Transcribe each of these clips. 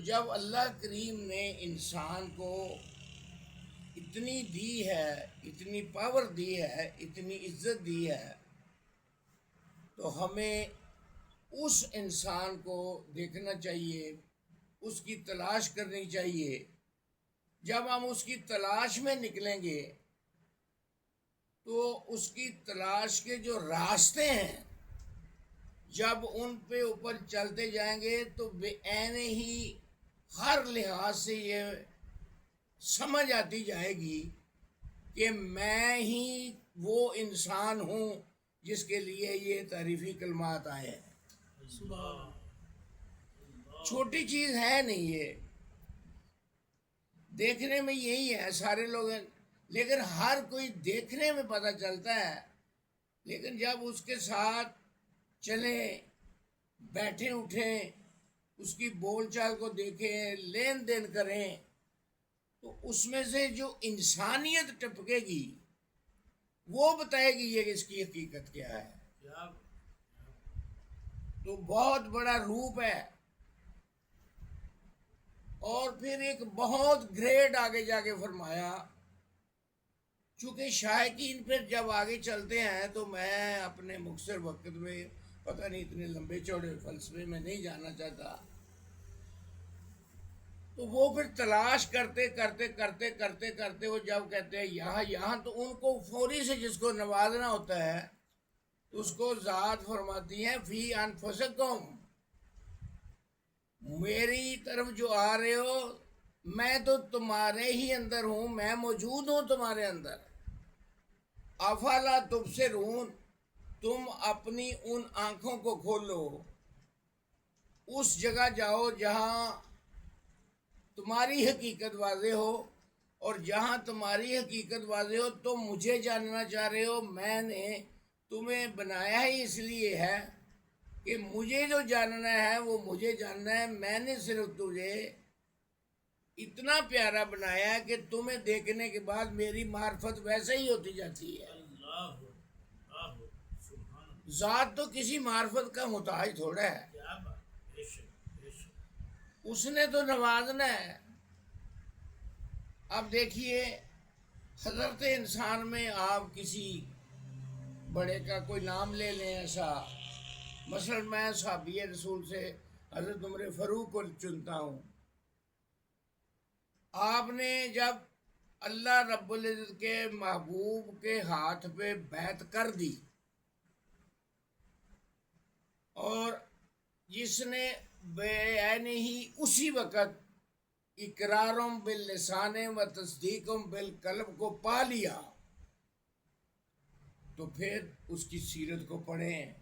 جب اللہ کریم نے انسان کو اتنی دی ہے، اتنی پاور دی ہے، اتنی عزت دی ہے، تو ہمیں اس انسان کو دیکھنا چاہیے، اس کی تلاش کرنی چاہیے۔ جب ہم اس کی تلاش میں نکلیں گے تو اس کی تلاش کے جو راستے ہیں، جب ان پہ اوپر چلتے جائیں گے تو بے عین ہی ہر لحاظ سے یہ سمجھ آتی جائے گی کہ میں ہی وہ انسان ہوں جس کے لیے یہ تعریفی کلمات آئے ہیں۔ چھوٹی چیز ہے نہیں، یہ دیکھنے میں یہی ہے، سارے لوگ ہیں، لیکن ہر کوئی دیکھنے میں پتہ چلتا ہے، لیکن جب اس کے ساتھ چلیں، بیٹھیں اٹھیں، اس کی بول چال کو دیکھیں، لین دین کریں، تو اس میں سے جو انسانیت ٹپکے گی وہ بتائے گی یہ اس کی حقیقت کیا ہے۔ تو بہت بڑا روپ ہے، اور پھر ایک بہت گریڈ آگے جا کے فرمایا۔ چونکہ شائقین پھر جب آگے چلتے ہیں تو میں اپنے مختصر وقت میں پتہ نہیں اتنے لمبے چوڑے فلسفے میں نہیں جانا چاہتا، تو وہ پھر تلاش کرتے کرتے کرتے کرتے کرتے وہ جب کہتے ہیں یہاں تو ان کو فوری سے جس کو نوازنا ہوتا ہے اس کو ذات فرماتی ہیں فی انفسکم، میری طرف جو آ رہے ہو میں تو تمہارے ہی اندر ہوں، میں موجود ہوں تمہارے اندر۔ افلا تبصرون، تم اپنی ان آنکھوں کو کھولو، اس جگہ جاؤ جہاں تمہاری حقیقت واضح ہو، اور جہاں تمہاری حقیقت واضح ہو تم مجھے جاننا چاہ رہے ہو، میں نے تمہیں بنایا ہی اس لیے ہے کہ مجھے جو جاننا ہے وہ مجھے جاننا ہے۔ میں نے صرف تجھے اتنا پیارا بنایا ہے کہ تمہیں دیکھنے کے بعد میری معرفت ویسے ہی ہوتی جاتی ہے۔ ذات تو کسی معرفت کا محتاج تھوڑا ہے، اس نے تو نوازنا ہے۔ اب دیکھیے حضرت انسان میں آپ کسی بڑے کا کوئی نام لے لیں، ایسا مثلا میں صحابی رسول سے حضرت عمر فاروق کو چنتا ہوں۔ آپ نے جب اللہ رب العزت کے محبوب کے ہاتھ پہ بیعت کر دی، اور جس نے بے عین ہی اسی وقت اقرارم باللسان و تصدیقم بالقلب کو پا لیا، تو پھر اس کی سیرت کو پڑھیں۔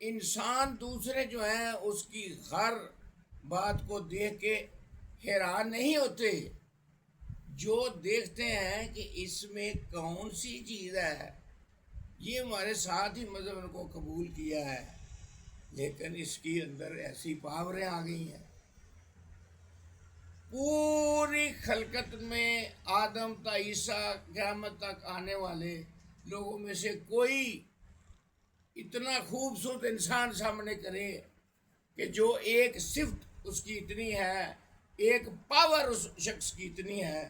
انسان دوسرے جو ہیں اس کی ہر بات کو دیکھ کے حیران نہیں ہوتے، جو دیکھتے ہیں کہ اس میں کون سی چیز ہے، یہ ہمارے ساتھ ہی مذہب ان کو قبول کیا ہے، لیکن اس کی اندر ایسی پاوریں آ گئی ہیں۔ پوری خلقت میں آدم تا عیسیٰ قیامت تک آنے والے لوگوں میں سے کوئی اتنا خوبصورت انسان سامنے کرے کہ جو ایک صفت اس کی اتنی ہے، ایک پاور اس شخص کی اتنی ہے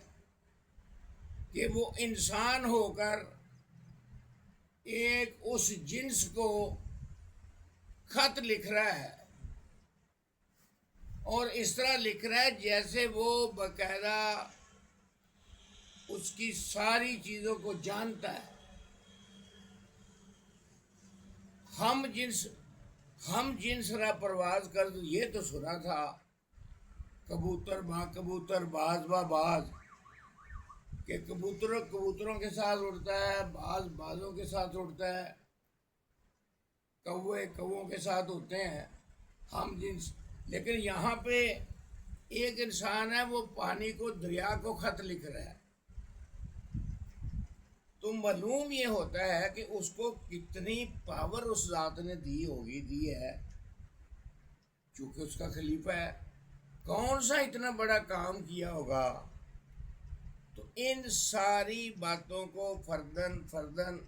کہ وہ انسان ہو کر ایک اس جنس کو خط لکھ رہا ہے، اور اس طرح لکھ رہا ہے جیسے وہ باقاعدہ اس کی ساری چیزوں کو جانتا ہے۔ ہم جنس را پرواز کر دو، یہ تو سنا تھا، کبوتر با کبوتر باز با باز، کہ کبوتروں کے ساتھ اڑتا ہے، باز بازوں کے ساتھ اڑتا ہے، کوے کووں کے ساتھ ہوتے ہیں، ہم جنس۔ لیکن یہاں پہ ایک انسان ہے وہ پانی کو، دریا کو خط لکھ رہا ہے، تو معلوم یہ ہوتا ہے کہ اس کو کتنی پاور اس ذات نے دی ہے، چونکہ اس کا خلیفہ ہے، کون سا اتنا بڑا کام کیا ہوگا۔ تو ان ساری باتوں کو فردن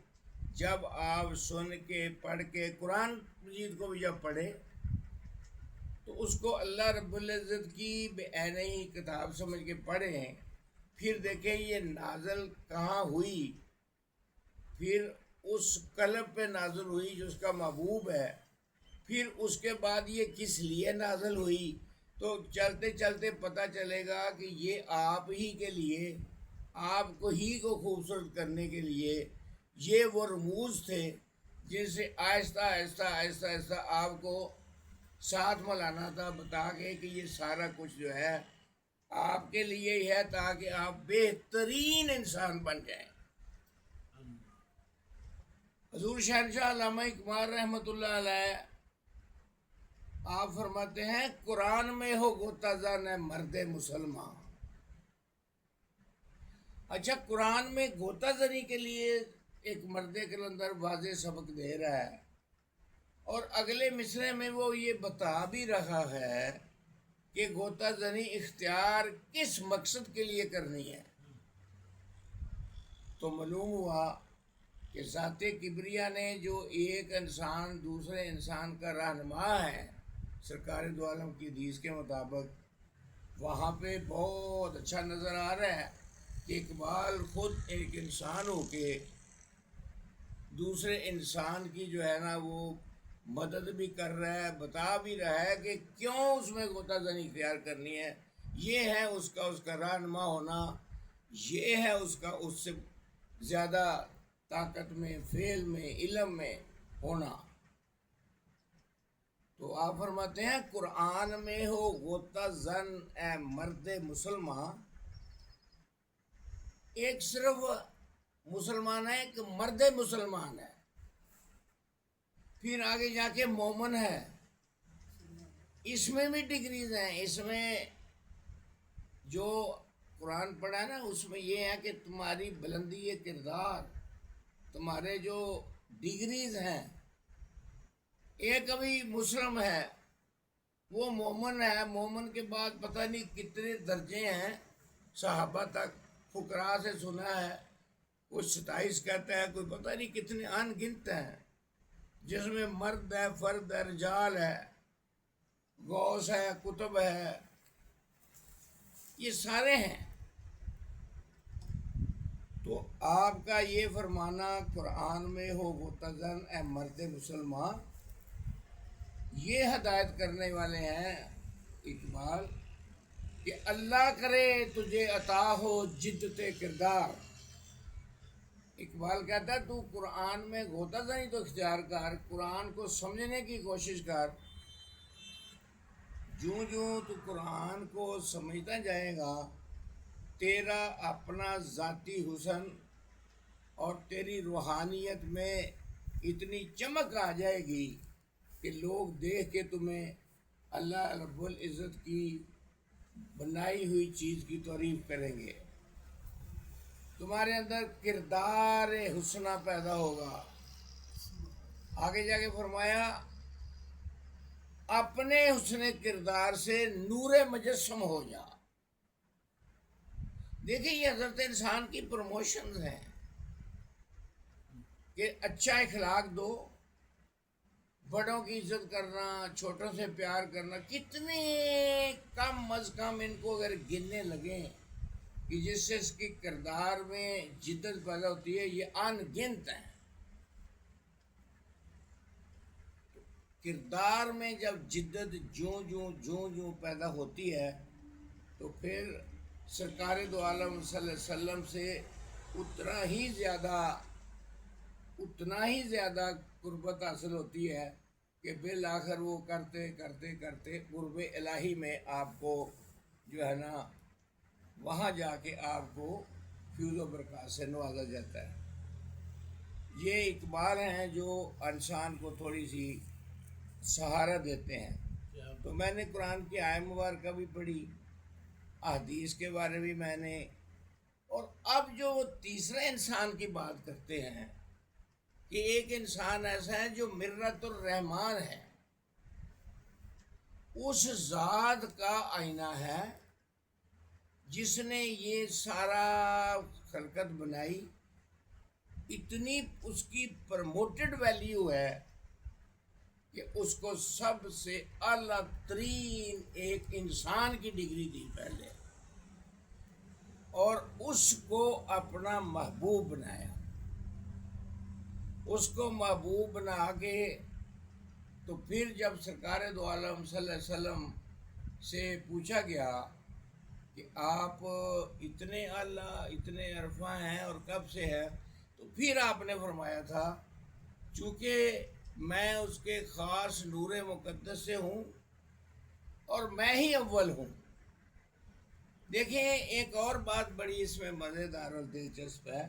جب آپ سن کے پڑھ کے، قرآن مجید کو بھی جب پڑھے تو تو اس کو اللہ رب العزت کی بے عینی کتاب سمجھ کے پڑھیں، پھر دیکھیں یہ نازل کہاں ہوئی، پھر اس قلب پہ نازل ہوئی جو اس کا محبوب ہے، پھر اس کے بعد یہ کس لیے نازل ہوئی، تو چلتے چلتے پتہ چلے گا کہ یہ آپ ہی کے لیے، آپ کو ہی کو خوبصورت کرنے کے لیے یہ وہ رموز تھے جن سے آہستہ آہستہ آہستہ آہستہ آپ کو ساتھ ملانا تھا، بتا کے کہ یہ سارا کچھ جو ہے آپ کے لیے ہی ہے تاکہ آپ بہترین انسان بن جائیں۔ حضور شہنشاہ علامہ اقبال رحمۃ اللہ علیہ آپ فرماتے ہیں قرآن میں ہو غوطہ زن ہے مرد مسلمان۔ اچھا، قرآن میں غوطہ زنی کے لیے ایک مرد کلندر واضح سبق دے رہا ہے، اور اگلے مصرعے میں وہ یہ بتا بھی رہا ہے کہ غوطہ زنی اختیار کس مقصد کے لیے کرنی ہے۔ تو معلوم ہوا کہ ذات کبریا نے جو ایک انسان دوسرے انسان کا رہنما ہے، سرکار دو عالم کی حدیث کے مطابق وہاں پہ بہت اچھا نظر آ رہا ہے کہ اقبال خود ایک انسان ہو کے دوسرے انسان کی جو ہے نا وہ مدد بھی کر رہا ہے، بتا بھی رہا ہے کہ کیوں اس میں غوطہ زنی اختیار کرنی ہے، یہ ہے اس کا رہنما ہونا، یہ ہے اس کا اس سے زیادہ طاقت میں، فعل میں، علم میں ہونا۔ تو آپ فرماتے ہیں قرآن میں ہو غوطہ زن اے مرد مسلمان، ایک صرف مسلمان ہے، ایک مرد مسلمان ہے، پھر آگے جا کے مومن ہے، اس میں بھی ڈگریز ہیں۔ اس میں جو قرآن پڑھا ہے نا اس میں یہ ہے کہ تمہاری بلندی کردار، تمہارے جو ڈگریز ہیں، ایک ابھی مسلم ہے، وہ مومن ہے، مومن کے بعد پتہ نہیں کتنے درجے ہیں، صحابہ تک فقراء سے سنا ہے، کوئی 27 کہتا ہے، کوئی پتہ نہیں کتنے ان گنت ہیں، جس میں مرد ہے، فرد ہے، رجال ہے، غوث ہے، قطب ہے، یہ سارے ہیں۔ تو آپ کا یہ فرمانا قرآن میں ہو غوطہ زن اے مرد مسلمان، یہ ہدایت کرنے والے ہیں اقبال کہ اللہ کرے تجھے عطا ہو جدت کردار۔ اقبال کہتا ہے تو قرآن میں غوطہ زنی تو اختیار کر، قرآن کو سمجھنے کی کوشش کر، جوں جوں تو قرآن کو سمجھتا جائے گا تیرا اپنا ذاتی حسن اور تیری روحانیت میں اتنی چمک آ جائے گی کہ لوگ دیکھ کے تمہیں اللہ رب العزت کی بنائی ہوئی چیز کی تعریف کریں گے، تمہارے اندر کردار حسنہ پیدا ہوگا۔ آگے جا کے فرمایا اپنے حسن کردار سے نور مجسم ہو جا۔ دیکھیں یہ حضرت انسان کی پروموشنز ہیں کہ اچھا اخلاق دو، بڑوں کی عزت کرنا، چھوٹوں سے پیار کرنا، کتنے کم از کم ان کو اگر گننے لگیں کہ جس سے اس کی کردار میں جدت پیدا ہوتی ہے، یہ ان گنت ہیں۔ کردار میں جب جدت جوں پیدا ہوتی ہے تو پھر سرکار دو عالم صلی اللہ علیہ وسلم سے اتنا ہی زیادہ قربت حاصل ہوتی ہے کہ بالآخر وہ کرتے کرتے کرتے قرب الہی میں آپ کو جو ہے نا وہاں جا کے آپ کو فیوز و برکات سے نوازا جاتا ہے۔ یہ اقبال ہیں جو انسان کو تھوڑی سی سہارا دیتے ہیں۔ تو میں نے قرآن کی آیت مبارکہ بھی پڑھی، احادیث کے بارے بھی میں نے، اور اب جو وہ تیسرے انسان کی بات کرتے ہیں کہ ایک انسان ایسا ہے جو مرت الرحمان ہے، اس ذات کا آئینہ ہے جس نے یہ سارا خلقت بنائی، اتنی اس کی پرموٹڈ ویلیو ہے کہ اس کو سب سے اعلیٰ ترین ایک انسان کی ڈگری دی پہلے، اور اس کو اپنا محبوب بنایا۔ اس کو محبوب بنا کے تو پھر جب سرکار دو عالم صلی اللہ علیہ وسلم سے پوچھا گیا کہ آپ اتنے اعلیٰ اتنے عرفہ ہیں اور کب سے ہے، تو پھر آپ نے فرمایا تھا چونکہ میں اس کے خاص نور مقدس سے ہوں اور میں ہی اول ہوں۔ دیکھیں ایک اور بات بڑی اس میں مزیدار اور دلچسپ ہے،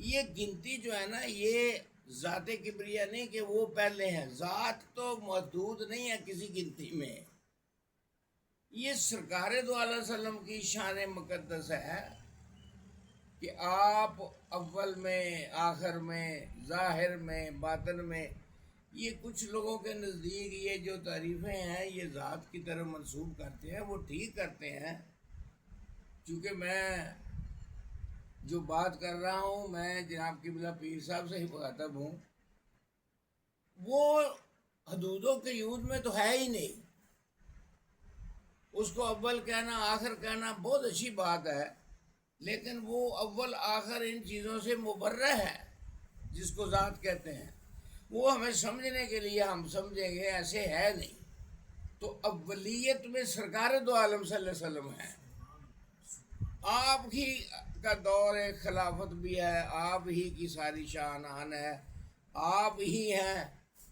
یہ گنتی جو ہے نا، یہ ذات کبریہ نہیں کہ وہ پہلے ہیں، ذات تو محدود نہیں ہے کسی گنتی میں، یہ سرکار دو علیہ وسلم کی شان مقدس ہے کہ آپ اول میں، آخر میں، ظاہر میں، باطن میں۔ یہ کچھ لوگوں کے نزدیک یہ جو تعریفیں ہیں یہ ذات کی طرف منسوب کرتے ہیں، وہ ٹھیک کرتے ہیں، چونکہ میں جو بات کر رہا ہوں میں جناب قبلہ پیر صاحب سے ہی مخاطب ہوں، وہ حدود و قیود میں تو ہے ہی نہیں۔ اس کو اول کہنا آخر کہنا بہت اچھی بات ہے، لیکن وہ اول آخر ان چیزوں سے مبرہ ہے جس کو ذات کہتے ہیں، وہ ہمیں سمجھنے کے لیے ہم سمجھیں گے ایسے ہے نہیں۔ تو اولیت میں سرکار دو عالم صلی اللہ علیہ وسلم ہے، آپ ہی کا دور خلافت بھی ہے، آپ ہی کی ساری شان آن ہے، آپ ہی ہیں۔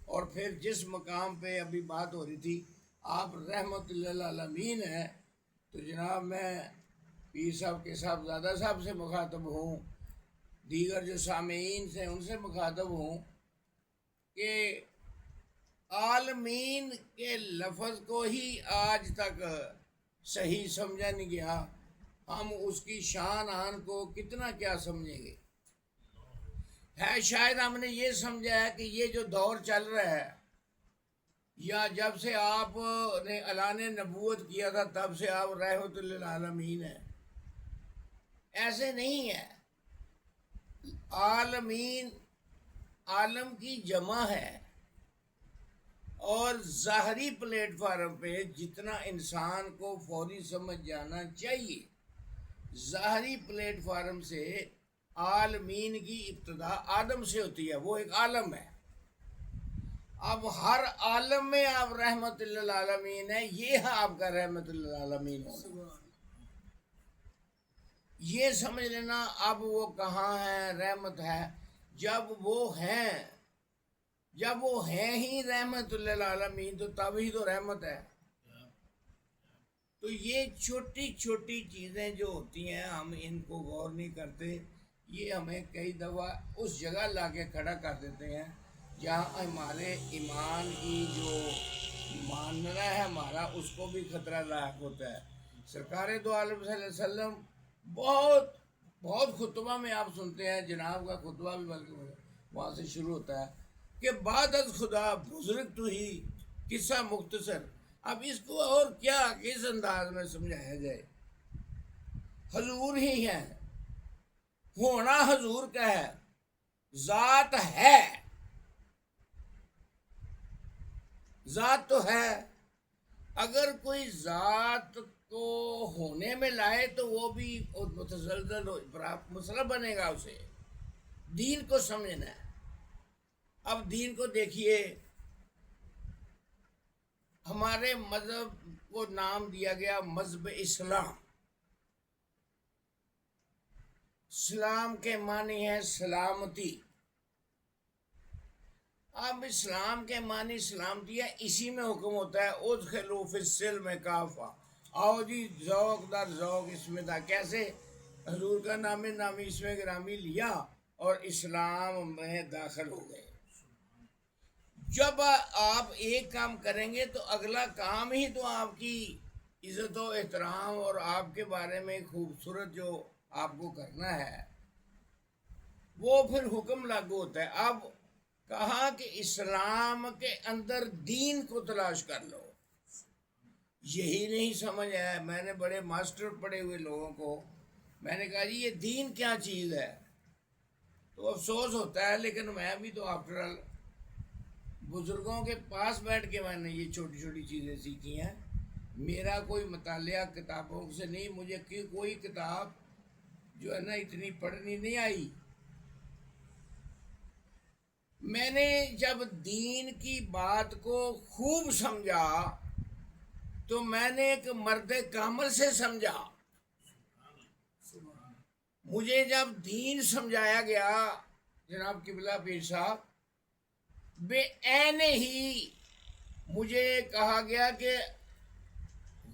اور پھر جس مقام پہ ابھی بات ہو رہی تھی آپ رحمت للعالمین ہیں، تو جناب میں پیر صاحب کے صاحبزادہ صاحب سے مخاطب ہوں، دیگر جو سامعین سے ان سے مخاطب ہوں کہ عالمین کے لفظ کو ہی آج تک صحیح سمجھا نہیں گیا، ہم اس کی شان آن کو کتنا کیا سمجھیں گے۔ ہے شاید ہم نے یہ سمجھا ہے کہ یہ جو دور چل رہا ہے، یا جب سے آپ نے اعلان نبوت کیا تھا تب سے آپ رحمت للعالمین ہیں، ایسے نہیں ہے۔ عالمین عالم کی جمع ہے، اور ظاہری پلیٹ فارم پہ جتنا انسان کو فوری سمجھ جانا چاہیے، ظاہری پلیٹ فارم سے عالمین کی ابتدا آدم سے ہوتی ہے، وہ ایک عالم ہے۔ اب ہر عالم میں آپ رحمت للعالمین ہیں، یہ ہے آپ کا رحمت للعالمین ہونا۔ یہ سمجھ لینا اب وہ کہاں ہے رحمت ہے، جب وہ ہیں، جب وہ ہیں ہی رحمت للعالمین تو تب ہی تو رحمت ہے۔ تو یہ چھوٹی چھوٹی چیزیں جو ہوتی ہیں ہم ان کو غور نہیں کرتے، یہ ہمیں کئی دفعہ اس جگہ لا کے کھڑا کر دیتے ہیں جہاں ہمارے ایمان کی جو ماننا ہے ہمارا اس کو بھی خطرہ لاحق ہوتا ہے۔ سرکار دو عالم صلی اللہ علیہ وسلم بہت بہت خطبہ میں آپ سنتے ہیں، جناب کا خطبہ بھی بلکہ وہاں سے شروع ہوتا ہے کہ بعد از خدا بزرگ تو ہی قصہ مختصر۔ اب اس کو اور کیا کس انداز میں سمجھایا جائے، حضور ہی ہے، ہونا حضور کا ہے، ذات ہے، ذات تو ہے۔ اگر کوئی ذات کو ہونے میں لائے تو وہ بھی متزلزل مسئلہ بنے گا، اسے دین کو سمجھنا ہے۔ اب دین کو دیکھیے، ہمارے مذہب کو نام دیا گیا مذہب اسلام۔ اسلام کے معنی ہے سلامتی۔ اب اسلام کے معنی سلامتی ہے، اسی میں حکم ہوتا ہے ادخلوا فی السلم کافہ، آؤ جی ذوق در ذوق اس میں تھا۔ کیسے؟ حضور کا نام نامی اس میں گرامی لیا اور اسلام میں داخل ہو گئے۔ جب آپ ایک کام کریں گے تو اگلا کام ہی تو آپ کی عزت و احترام اور آپ کے بارے میں خوبصورت جو آپ کو کرنا ہے وہ پھر حکم لاگو ہوتا ہے۔ اب کہا کہ اسلام کے اندر دین کو تلاش کر لو، یہی نہیں سمجھ ہے۔ میں نے بڑے ماسٹر پڑھے ہوئے لوگوں کو میں نے کہا جی یہ دین کیا چیز ہے، تو افسوس ہوتا ہے، لیکن میں بھی تو آفٹر آل بزرگوں کے پاس بیٹھ کے میں نے یہ چھوٹی چھوٹی چیزیں سیکھی ہیں. میرا کوئی مطالعہ کتابوں سے نہیں، مجھے کوئی کتاب جو ہے نا اتنی پڑھنی نہیں آئی. میں نے جب دین کی بات کو خوب سمجھا تو میں نے ایک مرد کامل سے سمجھا. مجھے جب دین سمجھایا گیا جناب قبلہ پیر صاحب، بے عین ہی مجھے کہا گیا کہ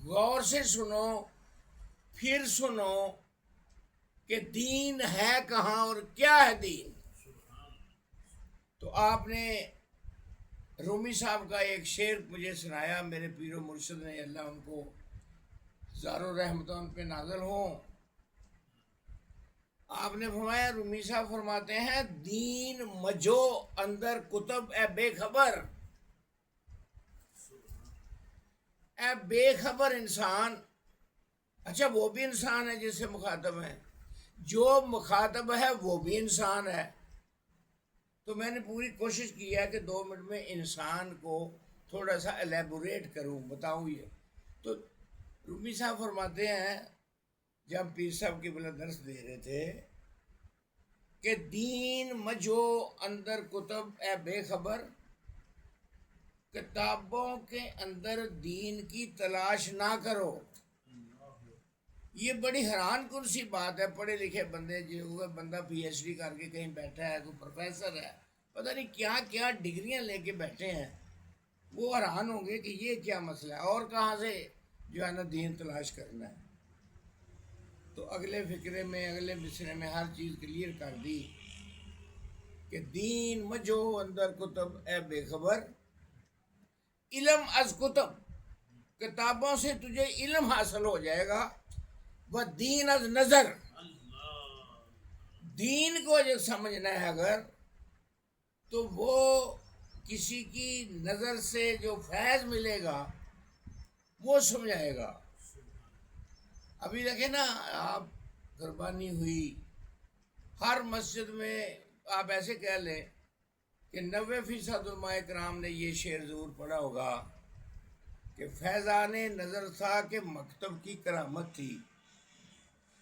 غور سے سنو، پھر سنو کہ دین ہے کہاں اور کیا ہے دین. تو آپ نے رومی صاحب کا ایک شعر مجھے سنایا، میرے پیر و مرشد نے، اللہ ان کو ہزاروں رحمتوں ان پہ نازل ہوں. آپ نے فرمایا، رومی صاحب فرماتے ہیں، دین مجو اندر کتب اے بے خبر. اے بے خبر انسان. اچھا وہ بھی انسان ہے جس سے مخاطب ہے، جو مخاطب ہے وہ بھی انسان ہے. تو میں نے پوری کوشش کی ہے کہ 2 منٹ میں انسان کو تھوڑا سا الیبوریٹ کروں، بتاؤں. یہ تو رومی صاحب فرماتے ہیں جب پیر صاحب کی بلا درس دے رہے تھے کہ دین مجو اندر کتب اے بے خبر، کتابوں کے اندر دین کی تلاش نہ کرو. یہ بڑی حیران کن سی بات ہے. پڑھے لکھے بندے، جو بندہ پی ایچ ڈی کر کے کہیں بیٹھا ہے، کوئی پروفیسر ہے، پتہ نہیں کیا کیا ڈگریاں لے کے بیٹھے ہیں، وہ حیران ہوں گے کہ یہ کیا مسئلہ ہے اور کہاں سے جو ہے نا دین تلاش کرنا ہے. تو اگلے فقرے میں، اگلے مصرے میں ہر چیز کلیئر کر دی کہ دین مجو اندر کتب اے بے خبر، علم از کتب، کتابوں سے تجھے علم حاصل ہو جائے گا. وہ دین از نظر، دین کو جو سمجھنا ہے اگر تو وہ کسی کی نظر سے جو فیض ملے گا وہ سمجھائے گا. ابھی دیکھیں نا آپ، قربانی ہوئی ہر مسجد میں، آپ ایسے کہہ لیں کہ 90% علماء کرام نے یہ شعر ضرور پڑھا ہوگا کہ فیضان نظر تھا کہ مکتب کی کرامت تھی،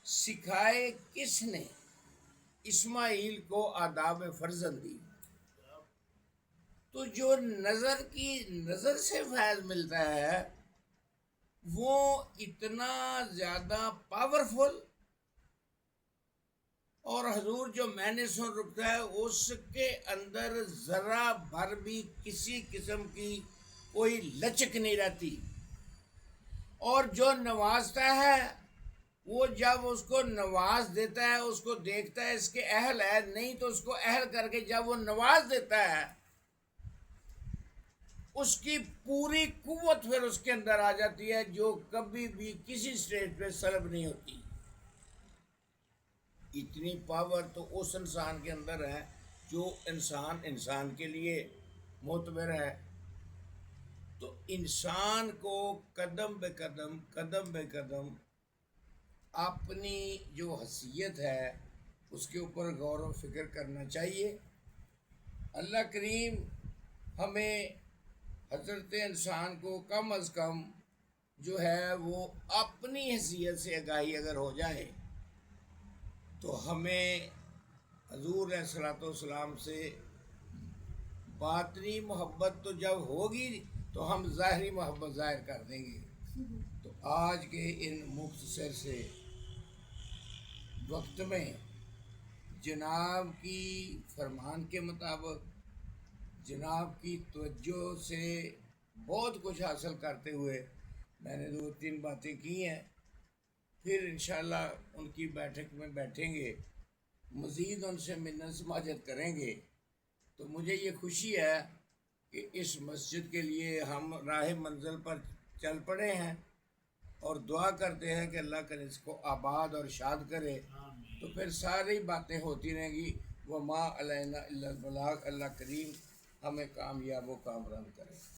سکھائے کس نے اسماعیل کو آداب فرزندی. تو جو نظر کی نظر سے فیض ملتا ہے وہ اتنا زیادہ پاورفل، اور حضور جو میں نے سن رکھتا ہے اس کے اندر ذرا بھر بھی کسی قسم کی کوئی لچک نہیں رہتی. اور جو نوازتا ہے وہ جب اس کو نواز دیتا ہے، اس کو دیکھتا ہے اس کے اہل ہے نہیں تو اس کو اہل کر کے جب وہ نواز دیتا ہے، اس کی پوری قوت پھر اس کے اندر آ جاتی ہے جو کبھی بھی کسی سٹیج پہ سلب نہیں ہوتی. اتنی پاور تو اس انسان کے اندر ہے جو انسان کے لیے معتبر ہے. تو انسان کو قدم بے قدم اپنی جو حیثیت ہے اس کے اوپر غور و فکر کرنا چاہیے. اللہ کریم ہمیں حضرت انسان کو کم از کم جو ہے وہ اپنی حیثیت سے آگاہی اگر ہو جائے تو ہمیں حضور علیہ الصلوۃ والسلام سے باطنی محبت تو جب ہوگی تو ہم ظاہری محبت ظاہر کر دیں گے. تو آج کے ان مختصر سے وقت میں جناب کی فرمان کے مطابق، جناب کی توجہ سے بہت کچھ حاصل کرتے ہوئے میں نے 2-3 باتیں کی ہیں. پھر انشاءاللہ ان کی بیٹھک میں بیٹھیں گے، مزید ان سے منت سماجت کریں گے. تو مجھے یہ خوشی ہے کہ اس مسجد کے لیے ہم راہ منزل پر چل پڑے ہیں، اور دعا کرتے ہیں کہ اللہ کرے اس کو آباد اور شاد کرے. تو پھر ساری باتیں ہوتی رہیں گی. وما علینا الا البلاغ. اللہ کریم ہمیں کامیاب و کامران کرے.